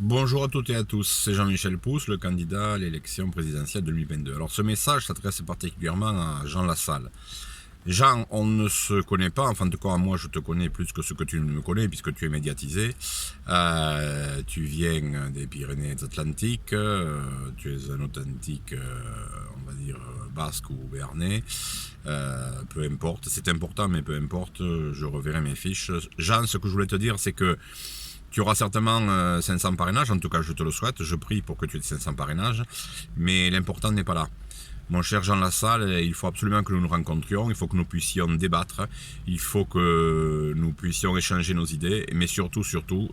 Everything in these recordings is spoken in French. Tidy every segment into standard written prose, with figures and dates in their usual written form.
Bonjour à toutes et à tous, c'est Jean-Michel Pousse, le candidat à l'élection présidentielle 2022. Alors ce message s'adresse particulièrement à Jean Lassalle. Jean, on ne se connaît pas, enfin en tout cas moi je te connais plus que ce que tu ne me connais puisque tu es médiatisé. Tu viens des Pyrénées-Atlantiques, tu es un authentique, on va dire, basque ou béarnais. Peu importe, c'est important mais peu importe, je reverrai mes fiches. Jean, ce que je voulais te dire c'est que tu auras certainement 500 parrainages, en tout cas je te le souhaite, je prie pour que tu aies 500 parrainages, mais l'important n'est pas là. Mon cher Jean Lassalle, il faut absolument que nous nous rencontrions, il faut que nous puissions débattre, il faut que nous puissions échanger nos idées, mais surtout,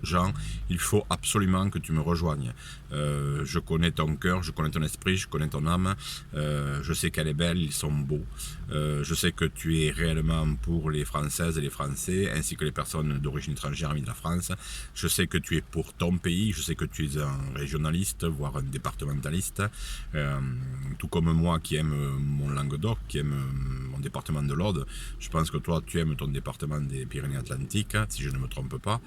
Jean, il faut absolument que tu me rejoignes. Je connais ton cœur, je connais ton esprit, je connais ton âme, je sais qu'elle est belle, ils sont beaux. Je sais que tu es réellement pour les Françaises et les Français, ainsi que les personnes d'origine étrangère amies de la France. Je sais que tu es pour ton pays, je sais que tu es un régionaliste, voire un départementaliste, tout comme moi qui aime mon Languedoc, qui aime mon département de l'Aude. Je pense que toi, tu aimes ton département des Pyrénées-Atlantiques, si je ne me trompe pas.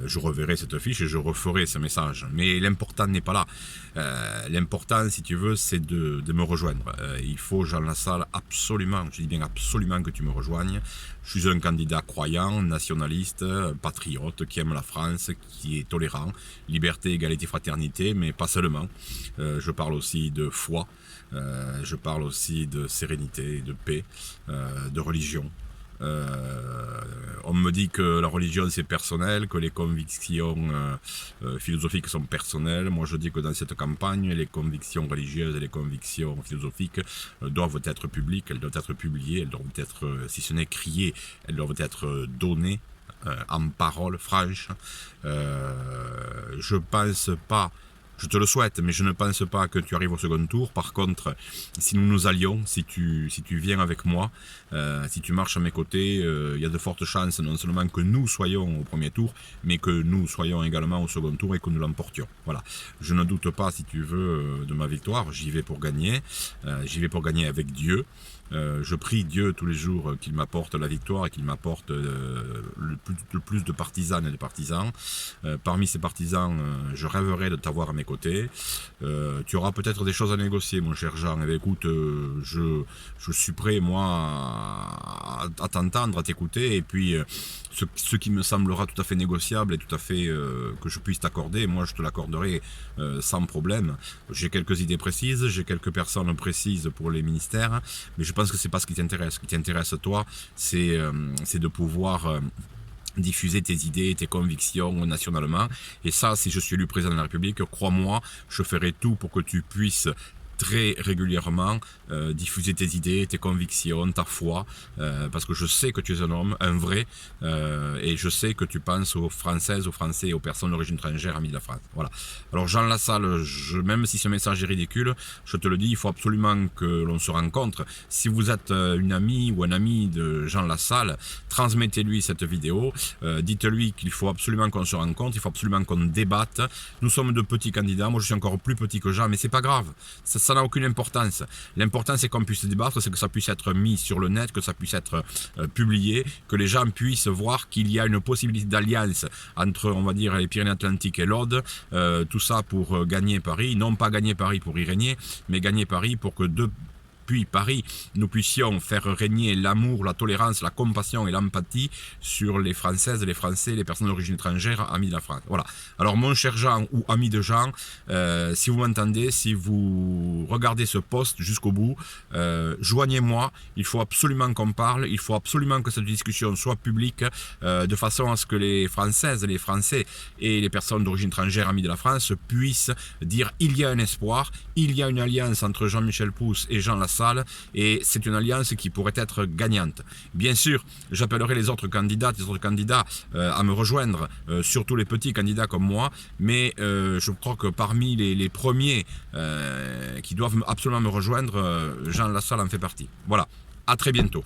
Je reverrai cette fiche et je referai ce message. Mais l'important n'est pas là. L'important, si tu veux, c'est de me rejoindre. Il faut, Jean Lassalle, absolument, je dis bien absolument que tu me rejoignes. Je suis un candidat croyant, nationaliste, patriote, qui aime la France, qui est tolérant, liberté, égalité, fraternité, mais pas seulement. Je parle aussi de foi, je parle aussi de sérénité, de paix, de religion. On me dit que la religion c'est personnel, que les convictions philosophiques sont personnelles. Moi je dis que dans cette campagne, les convictions religieuses et les convictions philosophiques doivent être publiques, elles doivent être publiées, elles doivent être, si ce n'est criées, elles doivent être données en parole franche. Je pense pas, je te le souhaite, mais je ne pense pas que tu arrives au second tour. Par contre, si nous nous allions, si tu viens avec moi, si tu marches à mes côtés, il y a de fortes chances non seulement que nous soyons au premier tour, mais que nous soyons également au second tour et que nous l'emportions. Voilà. Je ne doute pas, si tu veux, de ma victoire. J'y vais pour gagner. J'y vais pour gagner avec Dieu. Je prie Dieu tous les jours qu'il m'apporte la victoire et qu'il m'apporte le plus de partisanes et de partisans. Parmi ces partisans, je rêverais de t'avoir à mes côtés. Tu auras peut-être des choses à négocier, mon cher Jean. Eh bien, écoute, je suis prêt, moi, à t'entendre, à t'écouter. Et puis, ce qui me semblera tout à fait négociable et tout à fait que je puisse t'accorder, moi, je te l'accorderai sans problème. J'ai quelques idées précises, j'ai quelques personnes précises pour les ministères, mais je pense que c'est pas ce qui t'intéresse. Ce qui t'intéresse, toi, c'est de pouvoir diffuser tes idées, tes convictions nationalement. Et ça, si je suis élu président de la République, crois-moi, je ferai tout pour que tu puisses très régulièrement diffuser tes idées, tes convictions, ta foi, parce que je sais que tu es un homme, un vrai, et je sais que tu penses aux Françaises, aux Français et aux personnes d'origine étrangère amies de la France. Voilà. Alors Jean Lassalle, même si ce message est ridicule, je te le dis, il faut absolument que l'on se rencontre. Si vous êtes une amie ou un ami de Jean Lassalle, transmettez-lui cette vidéo, dites-lui qu'il faut absolument qu'on se rencontre, il faut absolument qu'on débatte. Nous sommes de petits candidats, moi je suis encore plus petit que Jean, mais c'est pas grave. Ça n'a aucune importance. L'important, c'est qu'on puisse débattre, c'est que ça puisse être mis sur le net, que ça puisse être publié, que les gens puissent voir qu'il y a une possibilité d'alliance entre, on va dire, les Pyrénées-Atlantiques et l'Aude. Tout ça pour gagner Paris. Non pas gagner Paris pour y régner, mais gagner Paris pour que depuis Paris, nous puissions faire régner l'amour, la tolérance, la compassion et l'empathie sur les Françaises, les Français, les personnes d'origine étrangère, amis de la France. Voilà. Alors mon cher Jean ou ami de Jean, si vous m'entendez, si vous regardez ce post jusqu'au bout, joignez-moi. Il faut absolument qu'on parle, il faut absolument que cette discussion soit publique, de façon à ce que les Françaises, les Français et les personnes d'origine étrangère, amis de la France, puissent dire il y a un espoir, il y a une alliance entre Jean-Michel Pousse et Jean Lassalle, et c'est une alliance qui pourrait être gagnante. Bien sûr, j'appellerai les autres candidats à me rejoindre, surtout les petits candidats comme moi, mais je crois que parmi les premiers qui doivent absolument me rejoindre, Jean Lassalle en fait partie. Voilà, à très bientôt.